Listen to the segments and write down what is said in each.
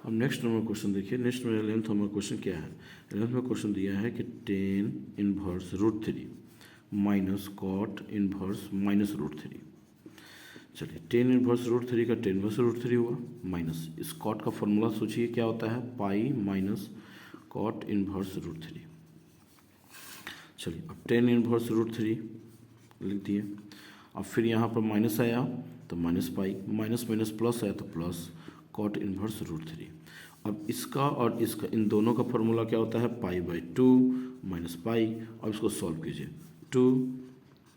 अब next number question देखिए। Next मेरा 11th नंबर क्वेश्चन क्या है। 11th में क्वेश्चन दिया है कि tan inverse root three minus cot inverse minus root three. चलिए, टेन इनवर्स रूट थ्री का टेन इनवर्स रूट थ्री हुआ माइनस इस कॉट का फॉर्मूला सोचिए क्या होता है, pi minus cot inverse root three. चलिए, अब टेन इनवर्स रूट थ्री लिख दिए। अब फिर यहाँ पर माइनस आया तो minus pi, minus minus plus आया तो plus cot inverse root three. अब इसका और इसका इन दोनों का फॉर्मूला क्या होता है, pi by two minus pi. अब इसको सॉल्व कीजिए, टू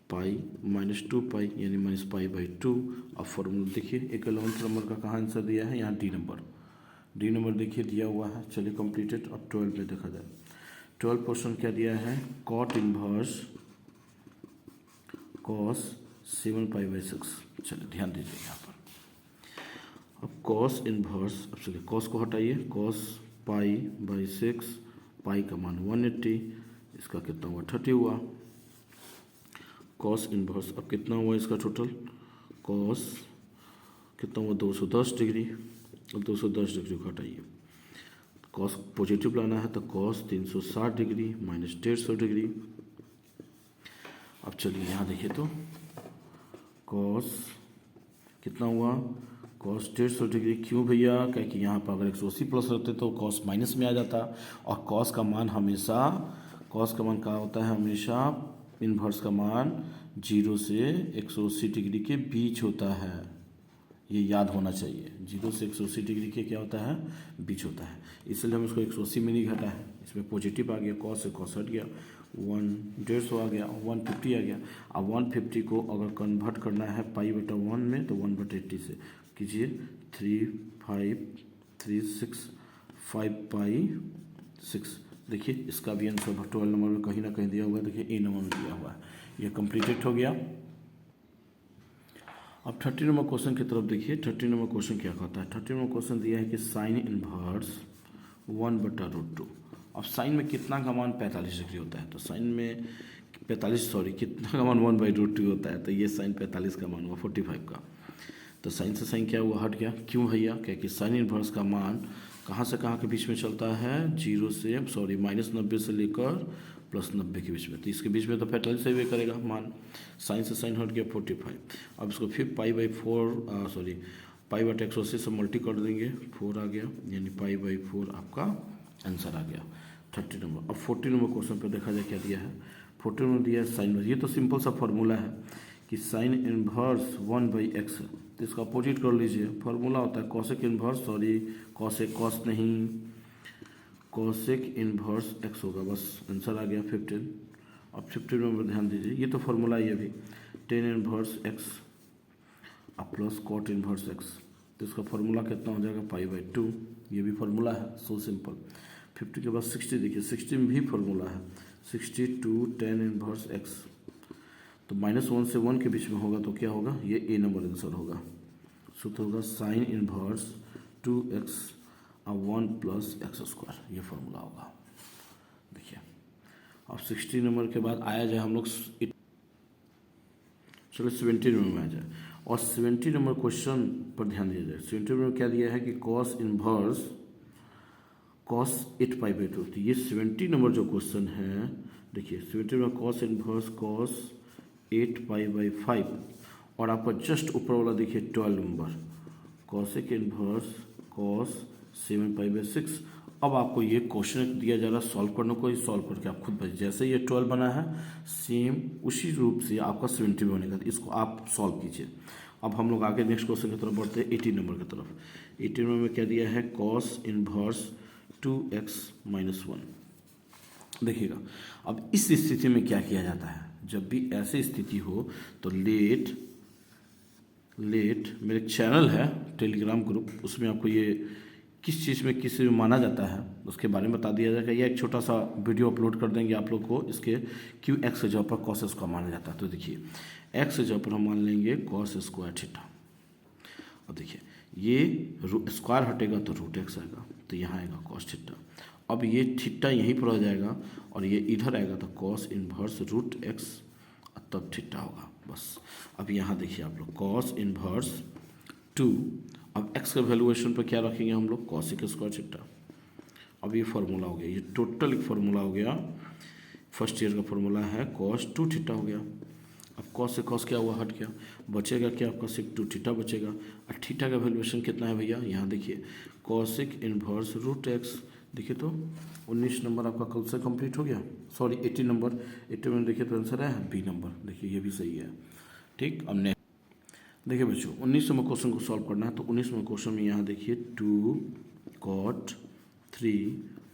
पाई माइनस टू पाई यानी माइनस पाई बाई टू। अब फॉर्मूला देखिए, एक 11th नंबर का कहाँ आंसर दिया है, यहाँ डी नंबर देखिए दिया हुआ है। चलिए कंप्लीटेड। अब 12 में देखा जाए। 12 क्वेश्चन क्या दिया है, cot inverse cos 7 pi by 6। चलिए ध्यान दीजिए यहाँ पर। अब कॉस इनवर्स, अब चलिए कॉस को हटाइए, कॉस पाई बाई 6, पाई का मान 180, इसका कितना हुआ 30 हुआ। कॉस इनवर्स अब कितना हुआ इसका टोटल, कॉस कितना हुआ 210 डिग्री। अब 210 डिग्री को हटाइए, कॉस पॉजिटिव लाना है तो कॉस 360 डिग्री माइनस 150 डिग्री। अब चलिए यहाँ देखिए तो कॉस कितना हुआ, कॉस 150 डिग्री। क्यों भैया, क्योंकि यहाँ पर अगर 180 प्लस रहते तो कॉस माइनस में आ जाता, और कॉस का मान क्या होता है, हमेशा इन्वर्स का मान 0 से 180 डिग्री के बीच होता है। ये याद होना चाहिए, 0 से 180 डिग्री के क्या होता है, बीच होता है। इसलिए हम इसको 180 में नहीं घटा है, इसमें पॉजिटिव आ गया, कॉस से कॉस हट गया, 150 आ गया, 150 आ गया। अब 150 को अगर कन्वर्ट करना है पाई बटा 1 में तो 1/80 से कीजिए, 3536 5 पाई 6। देखिए इसका भी आंसर 12 नंबर में कहीं ना कहीं दिया हुआ है, देखिए ए नंबर में दिया हुआ है। ये कंप्लीटेड हो गया। अब 30 नंबर क्वेश्चन की तरफ देखिए। 30 नंबर क्वेश्चन क्या कहता है, 30 नंबर क्वेश्चन दिया है कि साइन इनवर्स 1/√2। अब साइन में कितना का मान 45 डिग्री होता है, तो साइन में कितना का मान 1/√2 होता है, तो ये साइन 45 का मान हुआ 45 का। तो साइन से साइन क्या हुआ, हट गया। क्यों भैया, क्योंकि साइन इनवर्स का मान कहाँ से कहाँ के बीच में चलता है, -90 से लेकर +90 के बीच में। तो इसके बीच में तो 45 से वे करेगा मान, साइन से साइन हट गया 45। अब इसको फिर पाई बटा 180 से मल्टी कर देंगे, 4 आ गया, यानी पाई बाई 4 आपका आंसर आ गया 30 नंबर। अब 40 नंबर क्वेश्चन पर देखा जाए क्या दिया है। 40 नंबर दिया है साइन, ये तो सिंपल सा फॉर्मूला है कि साइन इनवर्स 1/x है, तो इसका अपोजिट कर लीजिए। फॉर्मूला होता है कॉसेक इनवर्स, कॉस नहीं, कॉसेक इनवर्स x होगा, बस आंसर आ गया 15। अब 15 नंबर ध्यान दीजिए, ये तो फॉर्मूला है, ये भी टेन इनवर्स x अब प्लस कॉट इनवर्स x, तो इसका फॉर्मूला कितना हो जाएगा, पाई बाई 2। ये भी फॉर्मूला है, सो सिंपल। 50 के बाद 60 देखिए, 60 में भी फॉर्मूला है, 62 टेन इनवर्स x, तो -1 से 1 के बीच में होगा तो क्या होगा, ये ए नंबर आंसर होगा। सूत्र होगा साइन इनवर्स 2x अब 1 + x², ये फॉर्मूला होगा। देखिए अब 60 नंबर के बाद आया जाए हम लोग, चलो 70 नंबर में आ जाए। और 70 नंबर क्वेश्चन पर ध्यान दिया जाए। 70 नंबर में क्या दिया है कि cos inverse cos 8 pi by 2। तो ये 70 नंबर जो क्वेश्चन है, देखिए 70 में cos inverse cos 8 pi by 5, और आपका जस्ट ऊपर वाला देखिए 12 number cosec inverse cos 7 pi by 6। अब आपको ये क्वेश्चन दिया जा रहा है सॉल्व करने को, सॉल्व करके आप खुद बताइए। जैसे ये 12 बना है सेम उसी रूप से आपका 70 में बनेगा, तो इसको आप सॉल्व कीजिए। अब हम लोग आगे नेक्स्ट क्वेश्चन की तरफ बढ़ते हैं, 80 नंबर की तरफ। 80 नंबर में क्या दिया है, कॉस इनवर्स 2x - 1। देखिएगा अब इस स्थिति में क्या किया जाता है, जब भी ऐसी स्थिति हो तो लेट मेरे चैनल है टेलीग्राम ग्रुप, उसमें आपको ये किस चीज़ में किस माना जाता है उसके बारे में बता दिया जाएगा, या एक छोटा सा वीडियो अपलोड कर देंगे आप लोग को इसके, क्यों एक्स के जगह पर कॉस स्क्वायर माना जाता है। तो देखिए एक्स के जगह पर हम मान लेंगे कॉस स्क्वायर थीटा। अब देखिए ये स्क्वायर हटेगा तो √x आएगा, तो यहाँ आएगा कॉस थीटा। अब ये थीटा यहीं पर आ जाएगा और ये इधर आएगा तो कॉस इनवर्स √x, तब थीटा होगा, बस। अब यहाँ देखिए आप लोग कॉस इनवर्स 2 अब x का वैल्यूएशन पर क्या रखेंगे हम लोग, कॉसिक स्क्वायर थीटा। अब ये फार्मूला हो गया, ये टोटल एक फार्मूला हो गया, फर्स्ट ईयर का फार्मूला है cos 2 थीटा हो गया। अब cos से cos क्या हुआ, हट गया, बचेगा क्या आपका सिक 2 थीटा बचेगा। और थीटा का वैल्यूएशन कितना है भैया, यहाँ देखिए कॉसिक इनवर्स रूट एक्स। देखिए तो 19 नंबर आपका कल से कंप्लीट हो गया, सॉरी 80 नंबर, 80 में देखिए तो आंसर है बी नंबर। देखिए ये भी सही है, ठीक। अब नेक्स्ट देखिए बच्चों 19 नंबर क्वेश्चन को सॉल्व करना है। तो 19 नंबर क्वेश्चन में यहाँ देखिए 2 cot 3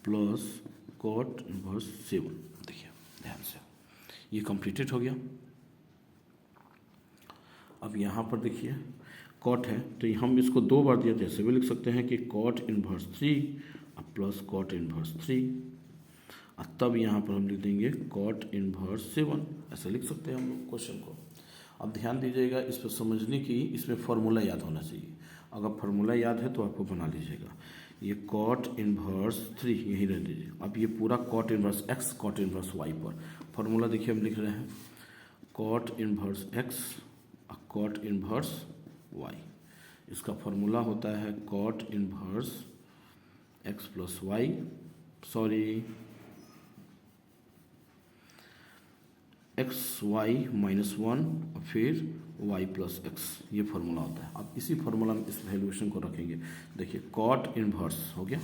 प्लस cot इनवर्स 7। देखिए ध्यान से, ये कंप्लीटेड हो गया। अब यहाँ पर देखिए कॉट है तो हम इसको 2 बार दिया, जैसे भी लिख सकते हैं कि कॉट इनवर्स 3 अब प्लस कॉट इनवर्स 3, और तब यहाँ पर हम लिख देंगे कॉट इनवर्स 7, ऐसे लिख सकते हैं हम लोग क्वेश्चन को। अब ध्यान दीजिएगा, इस पर समझने की इसमें फार्मूला याद होना चाहिए। अगर फार्मूला याद है तो आपको बना लीजिएगा। ये कॉट इनवर्स 3 यही रह दीजिए। अब ये पूरा cot inverse x cot inverse y पर फार्मूला देखिए हम लिख रहे हैं cot inverse x cot inverse y। इसका फार्मूला होता है cot inverse x plus y, sorry x y minus 1 और फिर y प्लस एक्स, ये फार्मूला होता है। अब इसी फार्मूला में इस वैल्यूएशन को रखेंगे। देखिए कॉट इनवर्स हो गया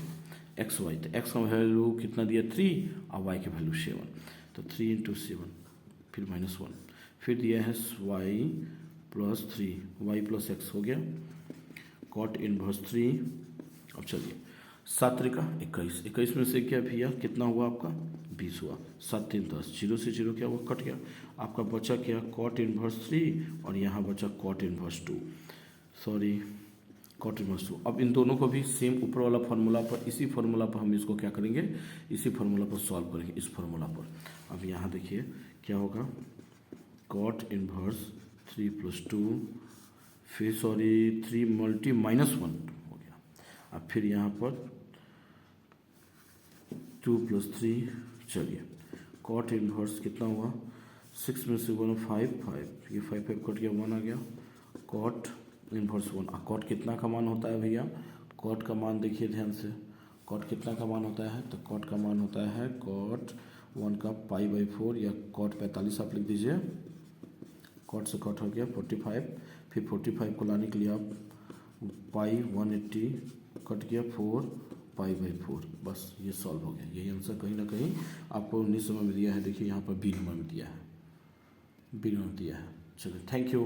एक्स वाई, तो एक्स का वैल्यू कितना दिया 3 और y की वैल्यू 7, तो 3 इंटू 7 फिर माइनस 1, फिर दिया है y plus 3 y plus x हो गया कॉट इनवर्स 3। अब चलिए 7 त्रिका 21, 21 में से क्या भैया कितना हुआ आपका 20 हुआ, 7 3 10, 0 से 0 क्या हुआ कट गया, आपका बचा क्या कॉट इनवर्स 3 और यहाँ बचा cot inverse 2, sorry cot inverse 2। अब इन दोनों को भी सेम ऊपर वाला फार्मूला पर, इसी फार्मूला पर हम इसको क्या करेंगे, इसी फार्मूला पर सॉल्व करेंगे, इस फार्मूला पर। अब यहाँ देखिए क्या होगा कॉट इनवर्स 3 प्लस 2 फिर सॉरी 3 मल्टी माइनस 1 हो गया। अब फिर यहाँ पर 2 प्लस 3, चलिए कॉट इनवर्स कितना हुआ 6 में से 1 5 5, ये 5 5 कट गया 1 आ गया कॉट इनवर्स 1। कॉट कितना का मान होता है भैया, कॉट का मान देखिए ध्यान से, कॉट कितना का मान होता है, तो कॉट का मान होता है कॉट 1 का π/4 या कॉट 45 आप लिख दीजिए। कॉट से कॉट हो गया 45, फिर 45 को लाने के लिए आप पाई 180 कट गया 4 π/4, बस ये सॉल्व हो गया। यही आंसर कहीं ना कहीं आपको 19 में दिया है। देखिए यहाँ पर बी नंबर में दिया है, बी नंबर दिया है। चलिए थैंक यू।